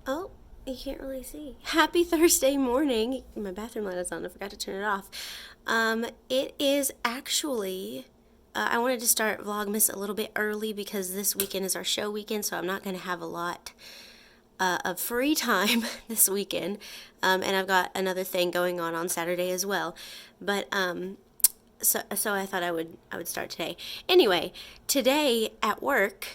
Oh, you can't really see. Happy Thursday morning. My bathroom light is on. I forgot to turn it off. It is actually. I wanted to start Vlogmas a little bit early because this weekend is our show weekend, so I'm not going to have a lot of free time this weekend. And I've got another thing going on Saturday as well. But so I thought I would start today. Anyway, today at work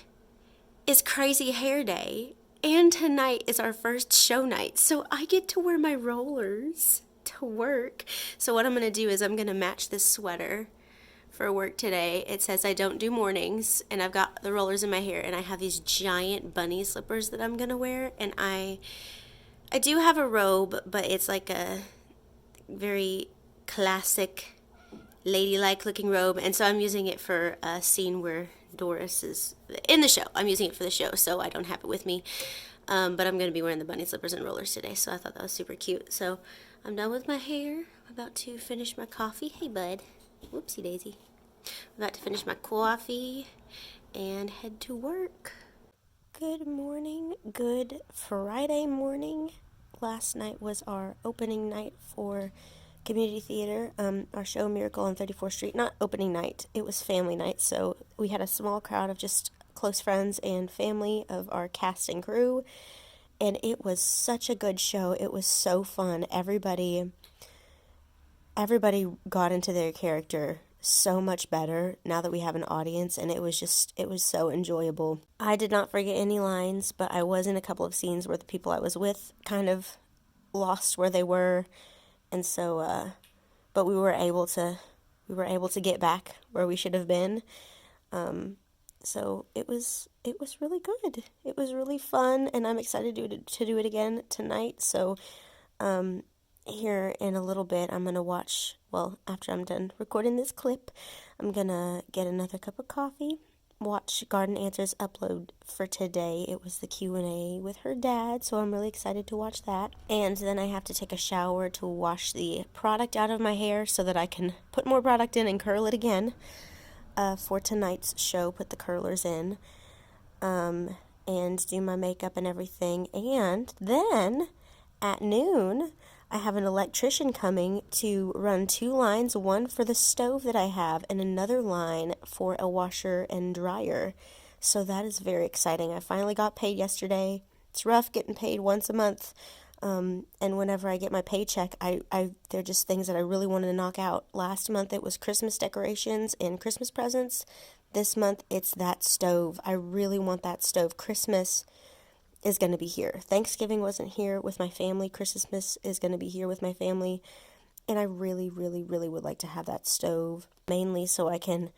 is Crazy Hair Day, and tonight is our first show night, so I get to wear my rollers to work. So what I'm gonna do is I'm gonna match this sweater for work today. It says I don't do mornings, and I've got the rollers in my hair, and I have these giant bunny slippers that I'm gonna wear, and I do have a robe, but it's like a very classic ladylike looking robe, and so I'm using it for a scene where Doris is in the show. I'm using it for the show, so I don't have it with me. But I'm going to be wearing the bunny slippers and rollers today, so I thought that was super cute. So I'm done with my hair. I'm about to finish my coffee. Hey, bud. Whoopsie daisy. I'm about to finish my coffee and head to work. Good morning. Good Friday morning. Last night was our opening night for community theater, our show Miracle on 34th Street. Not opening night, it was family night, so we had a small crowd of just close friends and family of our cast and crew, and it was such a good show. It was so fun. Everybody got into their character so much better now that we have an audience, and it was so enjoyable. I did not forget any lines, but I was in a couple of scenes where the people I was with kind of lost where they were, and so but we were able to get back where we should have been. So it was really good. It was really fun, and I'm excited to do it again tonight. So here in a little bit, I'm gonna watch. Well, after I'm done recording this clip, I'm gonna get another cup of coffee, watch Garden Answers upload for today. It was the Q&A with her dad, so I'm really excited to watch that. And then I have to take a shower to wash the product out of my hair so that I can put more product in and curl it again for tonight's show, put the curlers in, and do my makeup and everything. And then at noon, I have an electrician coming to run two lines, one for the stove that I have and another line for a washer and dryer. So that is very exciting. I finally got paid yesterday. It's rough getting paid once a month. And whenever I get my paycheck, they're just things that I really wanted to knock out. Last month it was Christmas decorations and Christmas presents. This month it's that stove. I really want that stove. Christmas is going to be here. Thanksgiving wasn't here with my family. Christmas is going to be here with my family. And I really, really, really would like to have that stove, mainly so I can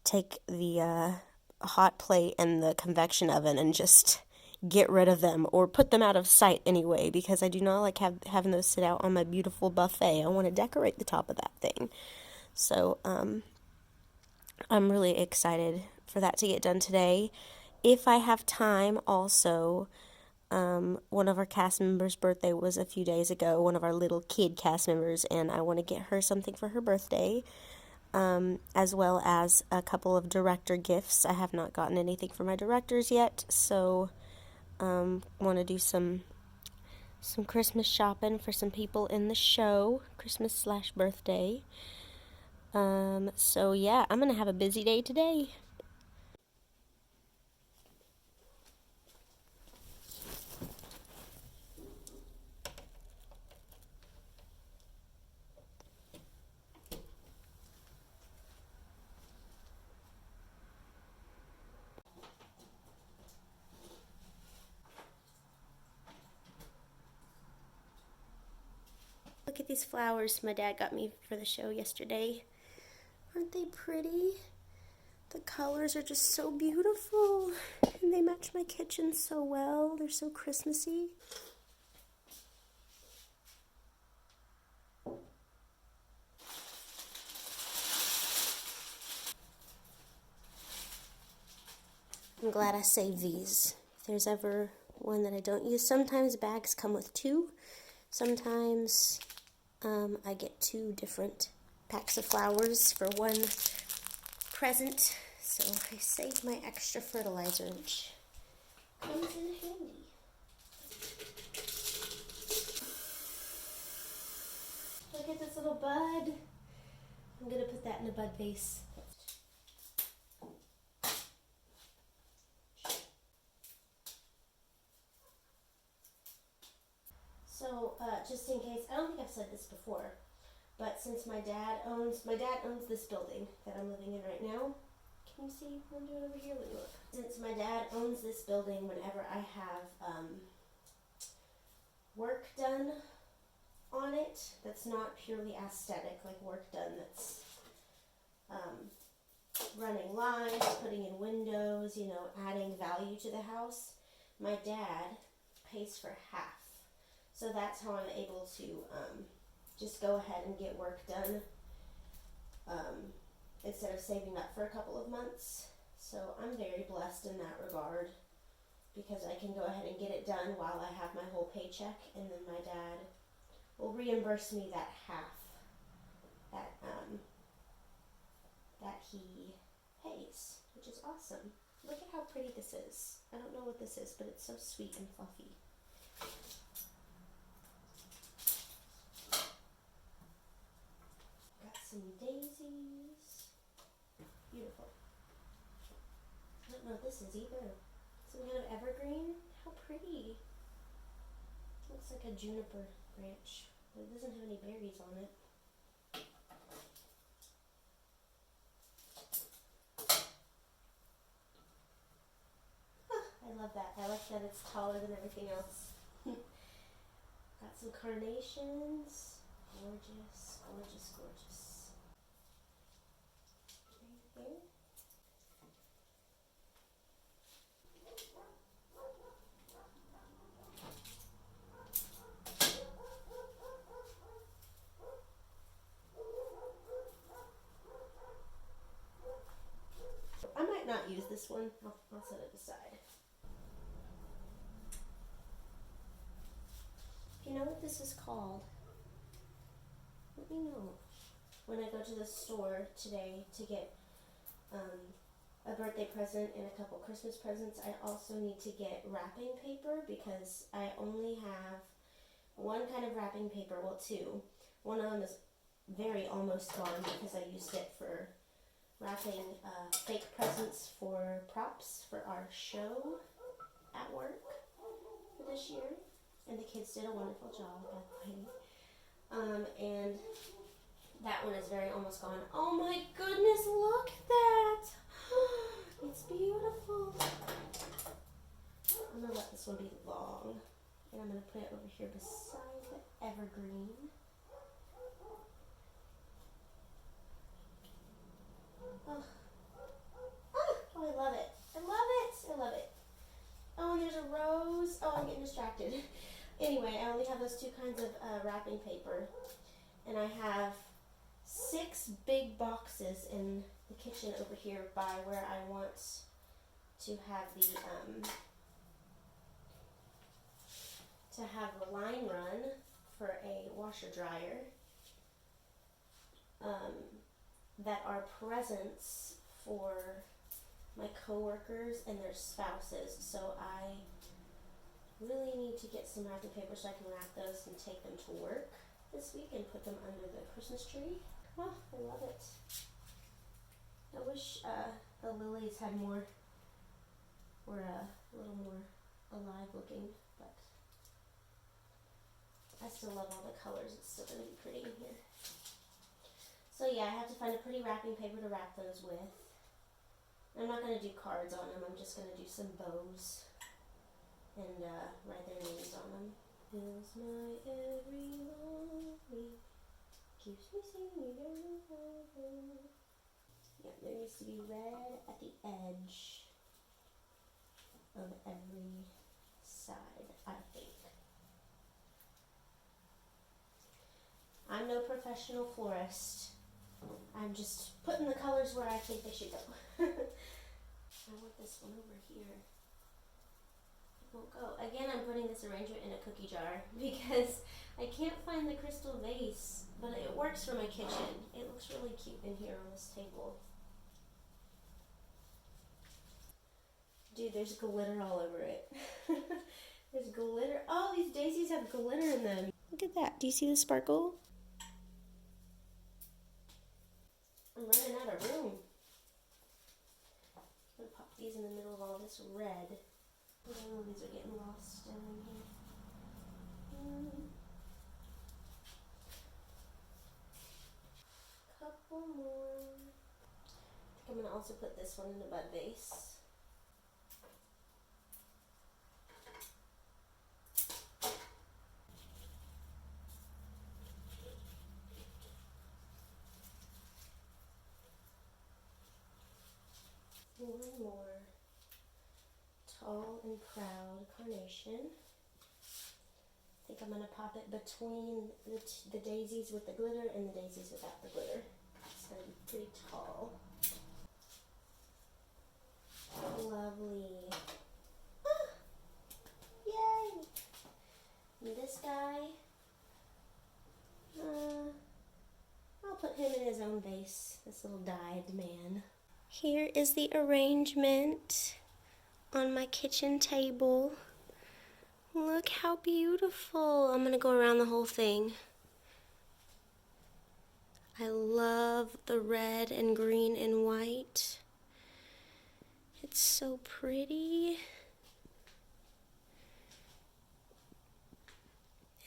take the hot plate and the convection oven and just get rid of them or put them out of sight anyway, because I do not like having those sit out on my beautiful buffet. I want to decorate the top of that thing. So I'm really excited for that to get done today. If I have time also, one of our cast members' birthday was a few days ago, one of our little kid cast members, and I want to get her something for her birthday, as well as a couple of director gifts. I have not gotten anything for my directors yet, so want to do some Christmas shopping for some people in the show, Christmas/birthday. So yeah, I'm gonna have a busy day today. Look at these flowers my dad got me for the show yesterday. Aren't they pretty? The colors are just so beautiful, and they match my kitchen so well. They're so Christmassy. I'm glad I saved these. If there's ever one that I don't use, sometimes bags come with two. Sometimes I get two different packs of flowers for one present. So I saved my extra fertilizer, which comes in handy. a bud vase. So, just in case, I don't think I've said this before, but since my dad owns this building that I'm living in right now. Can you see what I'm doing over here? Let me look. Since my dad owns this building, whenever I have work done on it that's not purely aesthetic, like work done that's running lines, putting in windows, you know, adding value to the house, my dad pays for half. So that's how I'm able to just go ahead and get work done instead of saving up for a couple of months. So I'm very blessed in that regard because I can go ahead and get it done while I have my whole paycheck, and then my dad will reimburse me that half that he pays, which is awesome. Look at how pretty this is. I don't know what this is, but it's so sweet and fluffy. Got some daisies. Beautiful. I don't know what this is either. Some kind of evergreen. How pretty. Looks like a juniper branch, but it doesn't have any berries on it. I love that. I like that it's taller than everything else. Got some carnations. Gorgeous, gorgeous, gorgeous. Right here. I might not use this one. I'll set it aside. If you know what this is called, let me know. When I go to the store today to get a birthday present and a couple Christmas presents, I also need to get wrapping paper because I only have one kind of wrapping paper, well, two. One of them is very almost gone because I used it for wrapping fake presents for props for our show at work for this year. And the kids did a wonderful job, by the way. And that one is very almost gone. Oh my goodness, look at that! It's beautiful. I'm gonna let this one be long. And I'm gonna put it over here beside the evergreen. Oh, I love it. I love it. I love it. Oh, and there's a rose. Oh, I'm getting distracted. Anyway, I only have those two kinds of wrapping paper. And I have 6 big boxes in the kitchen over here by where I want to have the line run for a washer dryer that are presents for my coworkers and their spouses. So I really need to get some wrapping paper so I can wrap those and take them to work this week and put them under the Christmas tree. Oh, I love it. I wish the lilies had were a little more alive looking, but I still love all the colors. It's still going to be pretty in here. So yeah, I have to find a pretty wrapping paper to wrap those with. I'm not going to do cards on them. I'm just going to do some bows and write their names on them. Fills my every longing, keeps me singing forever. Yeah, there needs to be red at the edge of every side, I think. I'm no professional florist. I'm just putting the colors where I think they should go. I want this one over here. It won't go. Again, I'm putting this arrangement in a cookie jar because I can't find the crystal vase, but it works for my kitchen. It looks really cute in here on this table. Dude, there's glitter all over it. There's glitter. Oh, these daisies have glitter in them. Look at that. Do you see the sparkle? I'm running out of room. I'm gonna pop these in the middle of all this red. Oh, these are getting lost down in here. Couple more. I think I'm gonna also put this one in the bud vase. One more tall and proud carnation. I think I'm going to pop it between the daisies with the glitter and the daisies without the glitter. It's going to be pretty tall. Lovely. Ah, yay! And this guy, I'll put him in his own vase, this little dyed man. Here is the arrangement on my kitchen table. Look how beautiful. I'm going to go around the whole thing. I love the red and green and white. It's so pretty.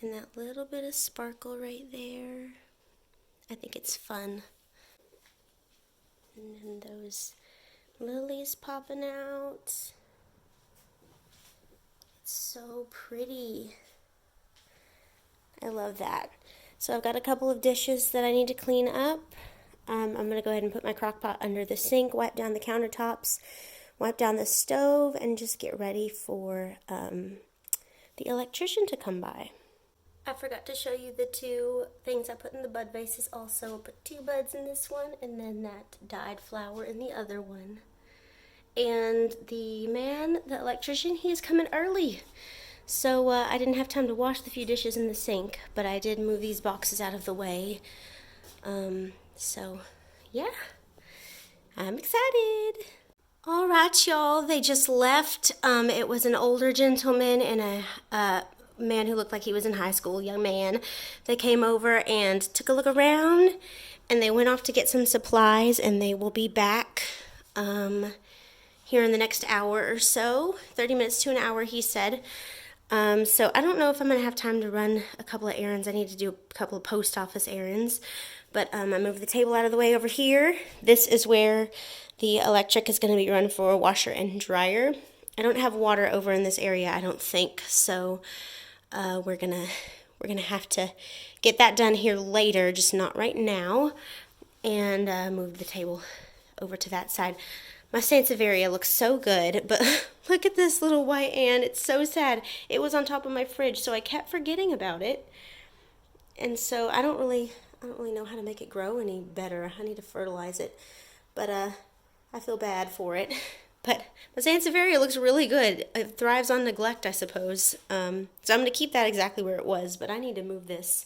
And that little bit of sparkle right there. I think it's fun. And then those lilies popping out. It's so pretty. I love that. So I've got a couple of dishes that I need to clean up. I'm going to go ahead and put my crock pot under the sink, wipe down the countertops, wipe down the stove, and just get ready for the electrician to come by. I forgot to show you the two things I put in the bud vases also. I put 2 buds in this one and then that dyed flower in the other one. And the electrician, he is coming early. So I didn't have time to wash the few dishes in the sink, but I did move these boxes out of the way. So yeah, I'm excited. All right, y'all, they just left. It was an older gentleman and a man who looked like he was in high school, a young man. They came over and took a look around, and they went off to get some supplies, and they will be back here in the next hour or so. 30 minutes to an hour, he said. So I don't know if I'm going to have time to run a couple of errands. I need to do a couple of post office errands. But I moved the table out of the way over here. This is where the electric is going to be run for washer and dryer. I don't have water over in this area, I don't think. So we're gonna have to get that done here later, just not right now. And move the table over to that side. My Sansevieria looks so good, but look at this little white ant. It's so sad. It was on top of my fridge, so I kept forgetting about it. And so I don't really know how to make it grow any better. I need to fertilize it, but I feel bad for it. But my Sansevieria looks really good. It thrives on neglect, I suppose. So I'm going to keep that exactly where it was, but I need to move this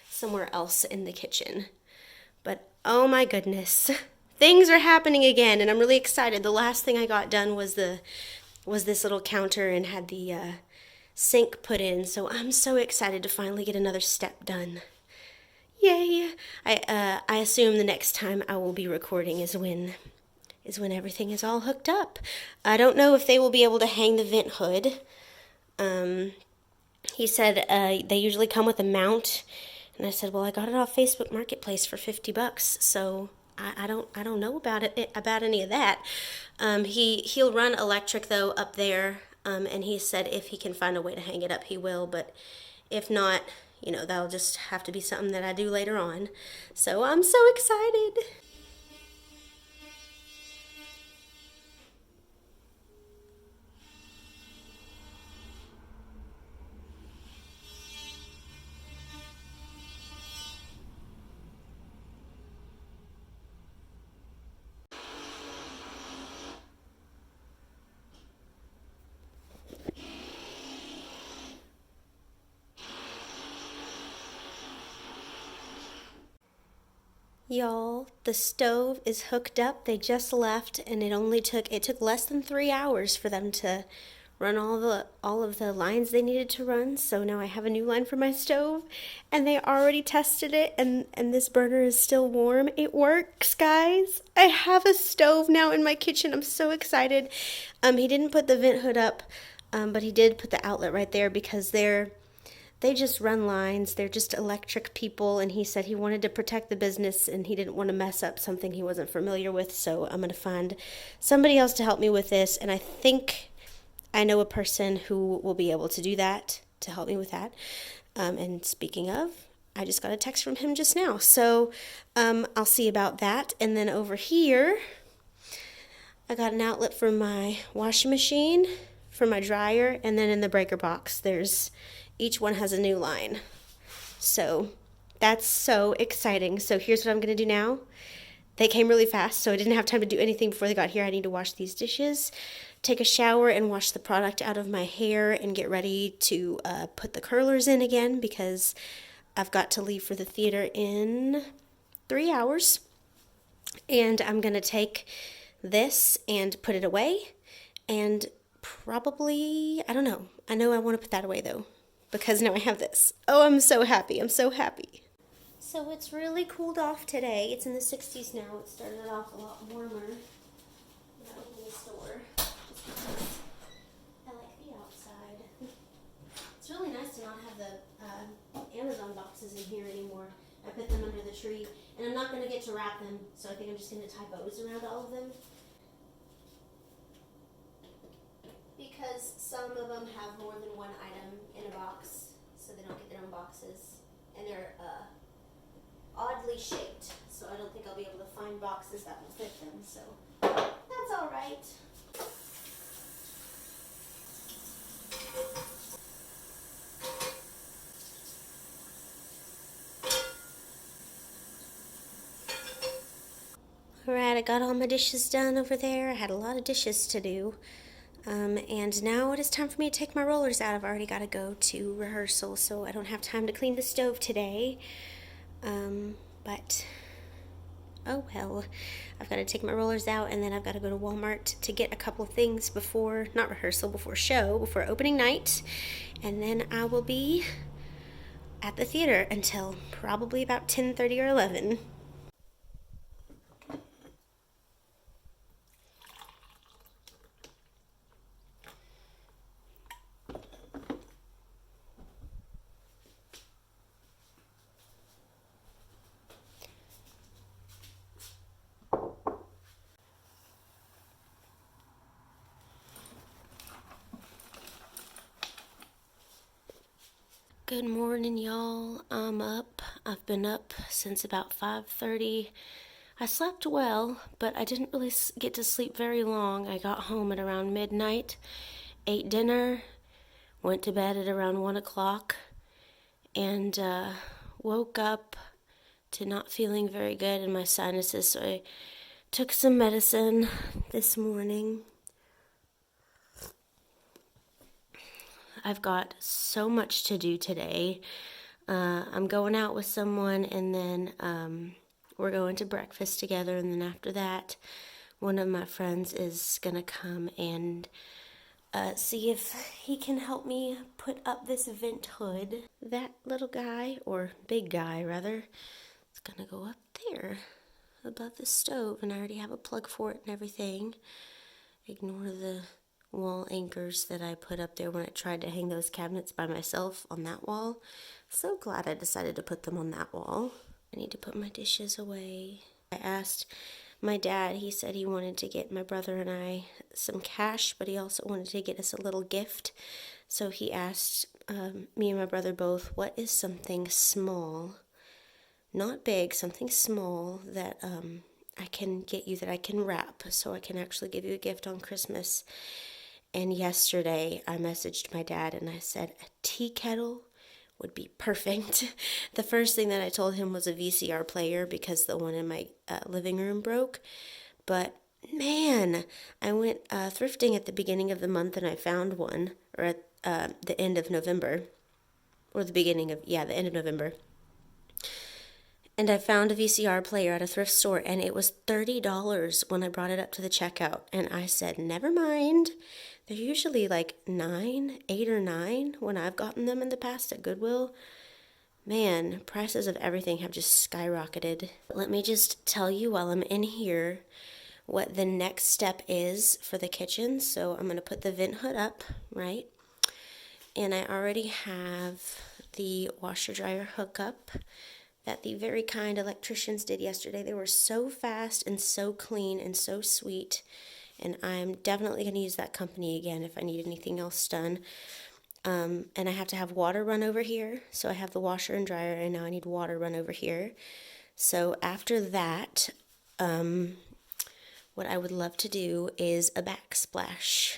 somewhere else in the kitchen. But oh my goodness. Things are happening again, and I'm really excited. The last thing I got done was this little counter and had the sink put in, so I'm so excited to finally get another step done. Yay! I assume the next time I will be recording is when everything is all hooked up. I don't know if they will be able to hang the vent hood. He said they usually come with a mount, and I said, well, I got it off Facebook Marketplace for $50, so I don't know about any of that. He'll run electric though up there, and he said if he can find a way to hang it up, he will. But if not, that'll just have to be something that I do later on. So I'm so excited. Y'all, the stove is hooked up. They just left, and it took less than 3 hours for them to run all of the lines they needed to run. So now I have a new line for my stove, and they already tested it, and this burner is still warm. It works, guys. I have a stove now in my kitchen. I'm so excited. He didn't put the vent hood up, but he did put the outlet right there because they just run lines. They're just electric people, and he said he wanted to protect the business and he didn't want to mess up something he wasn't familiar with. So I'm going to find somebody else to help me with this, and I think I know a person who will be able to do that, to help me with that. And speaking of, I just got a text from him just now. So I'll see about that. And then over here, I got an outlet for my washing machine, for my dryer, and then in the breaker box, each one has a new line. So that's so exciting. So here's what I'm going to do now. They came really fast, so I didn't have time to do anything before they got here. I need to wash these dishes, take a shower, and wash the product out of my hair and get ready to put the curlers in again because I've got to leave for the theater in 3 hours. And I'm going to take this and put it away and probably, I don't know. I know I want to put that away though because now I have this. Oh, I'm so happy. I'm so happy. So it's really cooled off today. It's in the 60s now. It started off a lot warmer when I opened the store, just because I like the outside. It's really nice to not have the Amazon boxes in here anymore. I put them under the tree, and I'm not going to get to wrap them, so I think I'm just going to tie bows around all of them. Because some of them have more than one item in a box, so they don't get their own boxes. And they're oddly shaped, so I don't think I'll be able to find boxes that will fit them, so that's all right. Alright, I got all my dishes done over there. I had a lot of dishes to do. And now it is time for me to take my rollers out. I've already got to go to rehearsal, so I don't have time to clean the stove today. But, oh well. I've got to take my rollers out, and then I've got to go to Walmart to get a couple of things before, not rehearsal, before show, before opening night. And then I will be at the theater until probably about 10:30 or 11. Good morning, y'all. I'm up. I've been up since about 5:30. I slept well, but I didn't really get to sleep very long. I got home at around midnight, ate dinner, went to bed at around 1 o'clock, and woke up to not feeling very good in my sinuses, so I took some medicine this morning. I've got so much to do today. I'm going out with someone, and then we're going to breakfast together, and then after that, one of my friends is going to come and see if he can help me put up this vent hood. That little guy, or big guy rather, is going to go up there above the stove, and I already have a plug for it and everything. Ignore the wall anchors that I put up there when I tried to hang those cabinets by myself on that wall. So glad I decided to put them on that wall. I need to put my dishes away. I asked my dad, he said he wanted to get my brother and I some cash, but he also wanted to get us a little gift. So he asked me and my brother both, what is something small, not big, something small that I can get you, that I can wrap so I can actually give you a gift on Christmas. And yesterday I messaged my dad and I said a tea kettle would be perfect. The first thing that I told him was a VCR player because the one in my living room broke. But man, I went thrifting at the beginning of the month and I found one, or at the end of November, or the end of November. And I found a VCR player at a thrift store, and it was $30 when I brought it up to the checkout. And I said, never mind. They're usually like 9, 8 or 9 when I've gotten them in the past at Goodwill. Man, prices of everything have just skyrocketed. Let me just tell you while I'm in here what the next step is for the kitchen. So I'm going to put the vent hood up, right? And I already have the washer dryer hookup that the very kind electricians did yesterday. They were so fast and so clean and so sweet. And I'm definitely going to use that company again if I need anything else done. And I have to have water run over here. So I have the washer and dryer, and now I need water run over here. So after that, what I would love to do is a backsplash.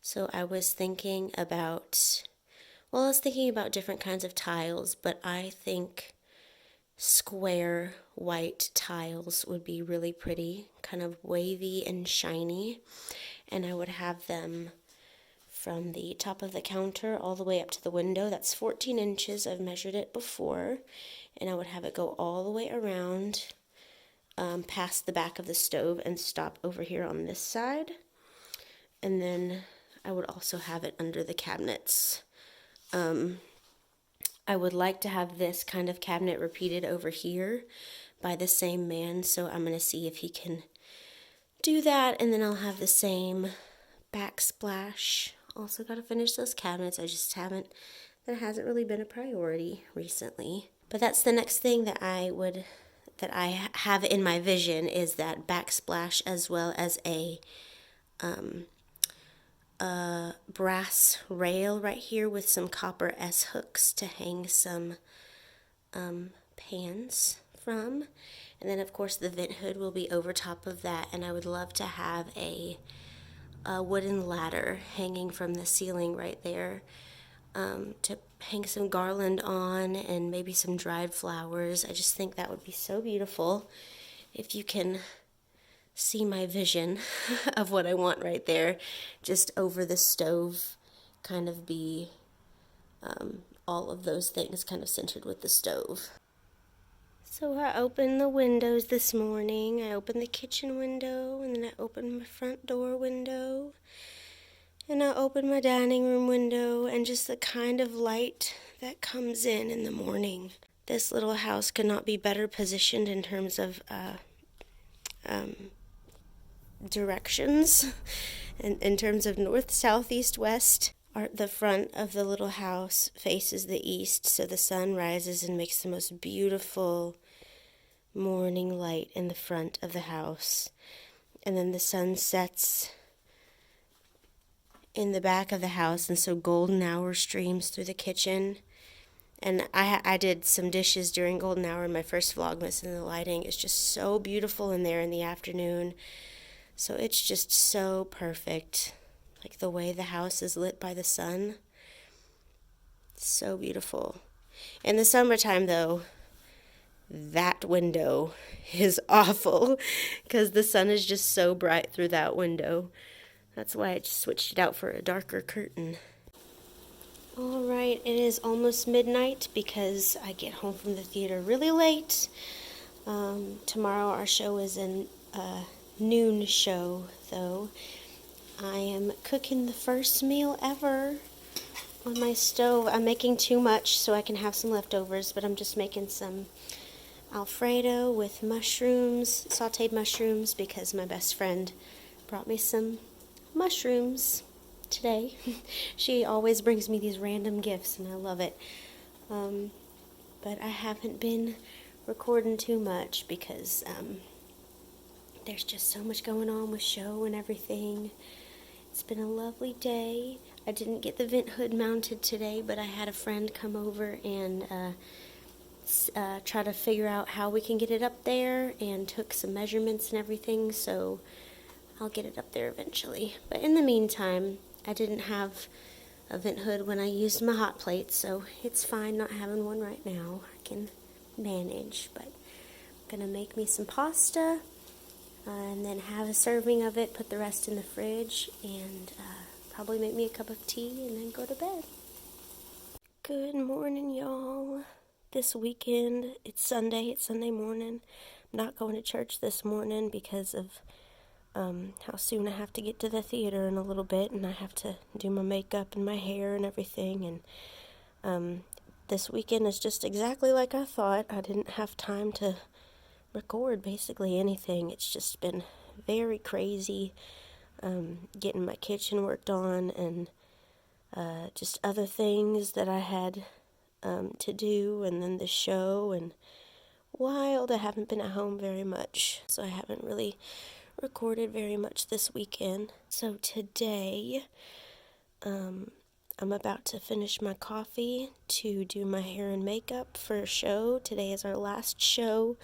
So I was thinking about, well, I was thinking about different kinds of tiles, but I think square white tiles would be really pretty, kind of wavy and shiny. And I would have them from the top of the counter all the way up to the window. That's 14 inches. I've measured it before. And I would have it go all the way around past the back of the stove and stop over here on this side. And then I would also have it under the cabinets. I would like to have this kind of cabinet repeated over here by the same man, so I'm going to see if he can do that, and then I'll have the same backsplash. Also got to finish those cabinets. I just haven't, that hasn't really been a priority recently. But that's the next thing that I have in my vision, is that backsplash, as well as a brass rail right here with some copper S-hooks to hang some pans from. And then of course the vent hood will be over top of that, and I would love to have a wooden ladder hanging from the ceiling right there to hang some garland on, and maybe some dried flowers. I just think that would be so beautiful. If you can see my vision of what I want right there, just over the stove, kind of be all of those things kind of centered with the stove. So I opened the windows this morning. I opened the kitchen window, and then I opened my front door window, and I opened my dining room window, and just the kind of light that comes in the morning. This little house could not be better positioned in terms of directions, in terms of north, south, east, west. The front of the little house faces the east, so the sun rises and makes the most beautiful morning light in the front of the house. And then the sun sets in the back of the house, and so golden hour streams through the kitchen. And I did some dishes during golden hour in my first Vlogmas, and the lighting is just so beautiful in there in the afternoon. So it's just so perfect. Like the way the house is lit by the sun. So beautiful. In the summertime, though, that window is awful because the sun is just so bright through that window. That's why I just switched it out for a darker curtain. Alright, it is almost midnight because I get home from the theater really late. Tomorrow our show is a noon show, though. I am cooking the first meal ever on my stove. I'm making too much so I can have some leftovers, but I'm just making some Alfredo with mushrooms, sauteed mushrooms, because my best friend brought me some mushrooms today. She always brings me these random gifts, and I love it. But I haven't been recording too much because there's just so much going on with show and everything. It's been a lovely day. I didn't get the vent hood mounted today, but I had a friend come over and try to figure out how we can get it up there, and took some measurements and everything, so I'll get it up there eventually. But in the meantime, I didn't have a vent hood when I used my hot plate, so it's fine not having one right now. I can manage, but I'm going to make me some pasta, and then have a serving of it, put the rest in the fridge, and probably make me a cup of tea, and then go to bed. Good morning, y'all. this weekend. It's Sunday morning. I'm not going to church this morning because of how soon I have to get to the theater in a little bit, and I have to do my makeup and my hair and everything. And this weekend is just exactly like I thought. I didn't have time to record basically anything. It's just been very crazy, getting my kitchen worked on and just other things that I had to do, and then the show, and wild. I haven't been at home very much, so I haven't really recorded very much this weekend. So today, I'm about to finish my coffee to do my hair and makeup for a show. Today is our last show.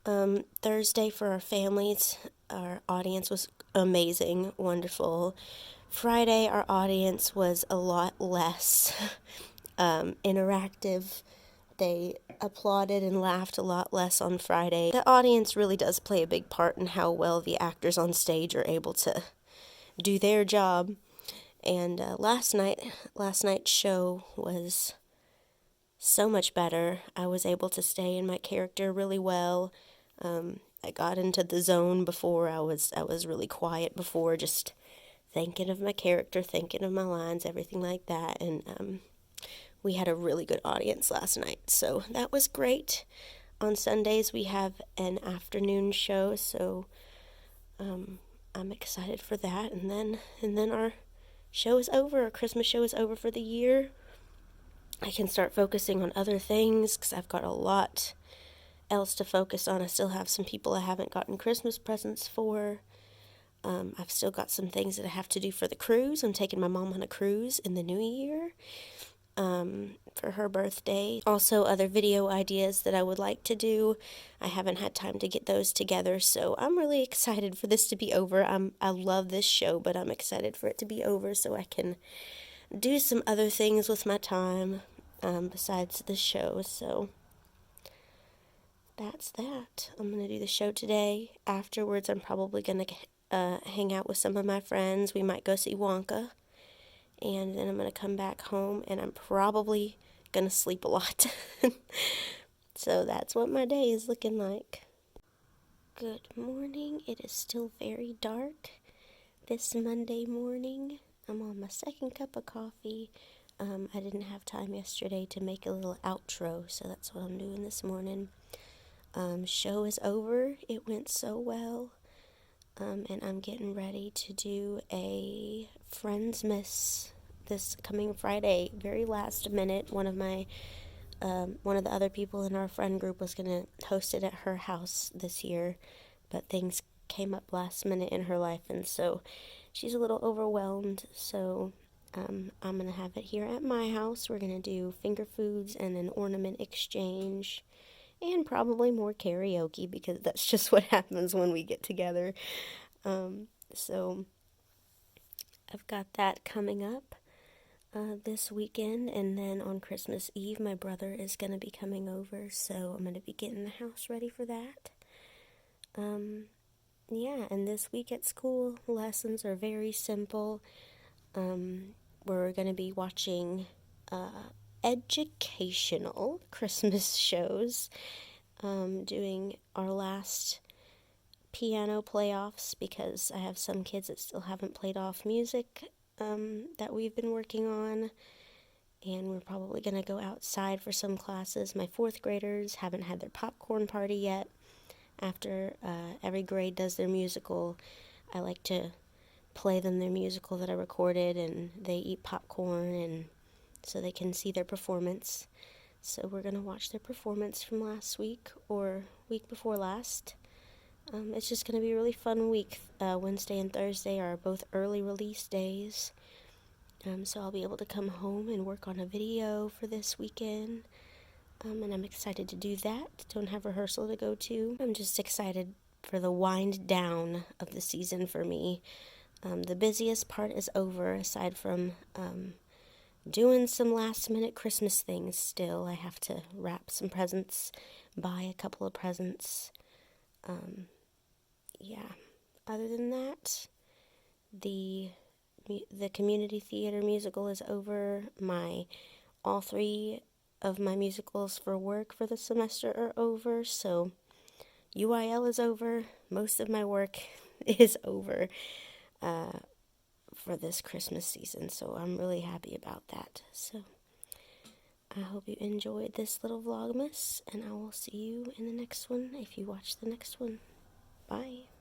Thursday for our families. Our audience was amazing, wonderful. Friday, our audience was a lot less interactive. They applauded and laughed a lot less on Friday. The audience really does play a big part in how well the actors on stage are able to do their job. And last night's show was so much better. I was able to stay in my character really well. I got into the zone before. I was really quiet before, just thinking of my character, thinking of my lines, everything like that. And we had a really good audience last night, so that was great. On Sundays we have an afternoon show, so I'm excited for that. And then our show is over. Our Christmas show is over for the year. I can start focusing on other things because I've got a lot else to focus on. I still have some people I haven't gotten Christmas presents for. I've still got some things that I have to do for the cruise. I'm taking my mom on a cruise in the new year for her birthday. Also, other video ideas that I would like to do. I haven't had time to get those together, so I'm really excited for this to be over. I love this show, but I'm excited for it to be over so I can do some other things with my time besides the show. So that's that. I'm going to do the show today. Afterwards, I'm probably going to hang out with some of my friends. We might go see Wonka. And then I'm going to come back home, and I'm probably going to sleep a lot. So that's what my day is looking like. Good morning. It is still very dark this Monday morning. I'm on my second cup of coffee. I didn't have time yesterday to make a little outro, so that's what I'm doing this morning. Show is over. It went so well. And I'm getting ready to do a Friendsmas this coming Friday. Very last minute. One of the other people in our friend group was going to host it at her house this year, but things came up last minute in her life, and so she's a little overwhelmed. So I'm going to have it here at my house. We're going to do finger foods and an ornament exchange. And probably more karaoke, because that's just what happens when we get together. So I've got that coming up this weekend. And then on Christmas Eve, my brother is going to be coming over. So I'm going to be getting the house ready for that. Yeah, and this week at school, lessons are very simple. We're going to be watching educational Christmas shows, doing our last piano playoffs, because I have some kids that still haven't played off music that we've been working on, and we're probably going to go outside for some classes. My 4th graders haven't had their popcorn party yet. After every grade does their musical, I like to play them their musical that I recorded, and they eat popcorn, and so they can see their performance. So we're going to watch their performance from last week or week before last. It's just going to be a really fun week. Wednesday and Thursday are both early release days. So I'll be able to come home and work on a video for this weekend. And I'm excited to do that. Don't have rehearsal to go to. I'm just excited for the wind down of the season for me. The busiest part is over, aside from doing some last minute Christmas things still. I have to wrap some presents, buy a couple of presents. Yeah. Other than that, the community theater musical is over. All 3 of my musicals for work for the semester are over, so UIL is over. Most of my work is over for this Christmas season, so I'm really happy about that. So I hope you enjoyed this little Vlogmas, and I will see you in the next one if you watch the next one. Bye.